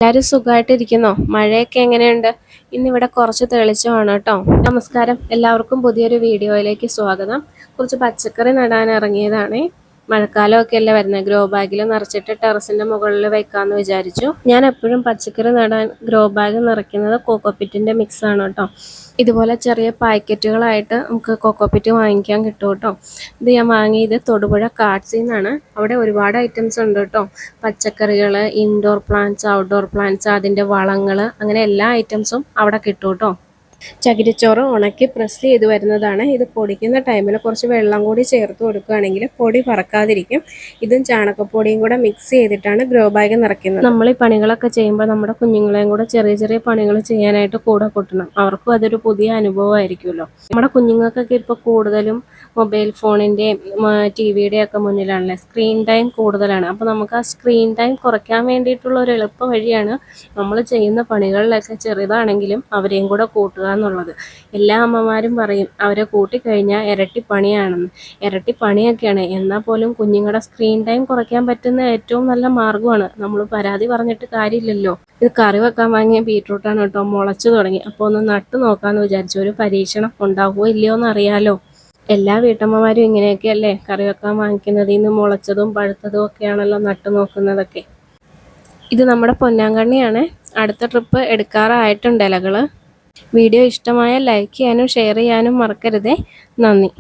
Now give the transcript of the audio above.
എല്ലാവരും സുഖമായിട്ടിരിക്കുന്നോ? മഴയൊക്കെ എങ്ങനെയുണ്ട്? ഇന്നിവിടെ കുറച്ച് തെളിച്ചമാണ് കേട്ടോ. നമസ്കാരം, എല്ലാവർക്കും പുതിയൊരു വീഡിയോയിലേക്ക് സ്വാഗതം. കുറച്ച് പച്ചക്കറി നടാൻ ഇറങ്ങിയതാണ്. മഴക്കാലമൊക്കെ അല്ലേ വരുന്നത്. ഗ്രോ ബാഗിൽ നിറച്ചിട്ട് ടെറസിൻ്റെ മുകളിൽ വെക്കാമെന്ന് വിചാരിച്ചു. ഞാൻ എപ്പോഴും പച്ചക്കറി നടാൻ ഗ്രോ ബാഗ് നിറയ്ക്കുന്നത് കോക്കോപ്പിറ്റിൻ്റെ മിക്സാണ് കേട്ടോ. ഇതുപോലെ ചെറിയ പാക്കറ്റുകളായിട്ട് നമുക്ക് കോക്കോപ്പിറ്റ് വാങ്ങിക്കാൻ കിട്ടും കേട്ടോ. ഇത് ഞാൻ വാങ്ങിയത് തൊടുപുഴ കാർഡ്സിൽ നിന്നാണ്. അവിടെ ഒരുപാട് ഐറ്റംസ് ഉണ്ട് കേട്ടോ. പച്ചക്കറികൾ, ഇൻഡോർ പ്ലാന്റ്സ്, ഔട്ട്ഡോർ പ്ലാന്റ്സ്, അതിൻ്റെ വളങ്ങൾ, അങ്ങനെ എല്ലാ ഐറ്റംസും അവിടെ കിട്ടും കേട്ടോ. ചകിരിച്ചോറ് ഉണക്കി പ്രസ് ചെയ്ത് വരുന്നതാണ്. ഇത് പൊടിക്കുന്ന ടൈമിൽ കുറച്ച് വെള്ളം കൂടി ചേർത്ത് കൊടുക്കുകയാണെങ്കിൽ പൊടി പറക്കാതിരിക്കും. ഇതും ചാണകപ്പൊടിയും കൂടെ മിക്സ് ചെയ്തിട്ടാണ് ഗ്രോ ബാഗ് നിറയ്ക്കുന്നത്. നമ്മൾ ഈ പണികളൊക്കെ ചെയ്യുമ്പോൾ നമ്മുടെ കുഞ്ഞുങ്ങളെയും കൂടെ ചെറിയ ചെറിയ പണികൾ ചെയ്യാനായിട്ട് കൂടെ കൂട്ടണം. അവർക്കും അതൊരു പുതിയ അനുഭവമായിരിക്കുമല്ലോ. നമ്മുടെ കുഞ്ഞുങ്ങൾക്കൊക്കെ ഇപ്പോൾ കൂടുതലും മൊബൈൽ ഫോണിൻ്റെയും ടി വിയുടെയും ഒക്കെ മുന്നിലാണല്ലേ. സ്ക്രീൻ ടൈം കൂടുതലാണ്. അപ്പോൾ നമുക്ക് ആ സ്ക്രീൻ ടൈം കുറയ്ക്കാൻ വേണ്ടിയിട്ടുള്ള ഒരു എളുപ്പ വഴിയാണ് നമ്മൾ ചെയ്യുന്ന പണികളിലൊക്കെ ചെറുതാണെങ്കിലും അവരെയും കൂടെ കൂട്ടുക എന്നുള്ളത്. എല്ലാ അമ്മമാരും പറയും അവരെ കൂട്ടിക്കഴിഞ്ഞാൽ ഇരട്ടി പണിയാണെന്ന്. ഇരട്ടി പണിയൊക്കെയാണ്. എന്നാൽ പോലും കുഞ്ഞുങ്ങളുടെ സ്ക്രീൻ ടൈം കുറയ്ക്കാൻ പറ്റുന്ന ഏറ്റവും നല്ല മാർഗ്ഗമാണ്. നമ്മൾ പരാതി പറഞ്ഞിട്ട് കാര്യമില്ലല്ലോ. ഇത് കറി വെക്കാൻ വാങ്ങിയ ബീട്രൂട്ടാണ് കേട്ടോ. മുളച്ചു തുടങ്ങി. അപ്പോൾ ഒന്ന് നട്ടു നോക്കാമെന്ന് വിചാരിച്ചു. ഒരു പരീക്ഷണം ഉണ്ടാവുമോ ഇല്ലയോ എന്ന് അറിയാലോ. എല്ലാ വീട്ടമ്മമാരും ഇങ്ങനെയൊക്കെയല്ലേ കറി വെക്കാൻ വാങ്ങിക്കുന്നത്. ഇന്ന് മുളച്ചതും പഴുത്തതും ഒക്കെയാണല്ലോ നട്ടു നോക്കുന്നതൊക്കെ. ഇത് നമ്മുടെ പൊന്നാങ്കണ്ണിയാണ്. അടുത്ത ട്രിപ്പ് എടുക്കാറായിട്ടുണ്ട് ഇലകൾ. വീഡിയോ ഇഷ്ടമായ ലൈക്ക് ചെയ്യാനും ഷെയർ ചെയ്യാനും മറക്കരുതേ. നന്ദി.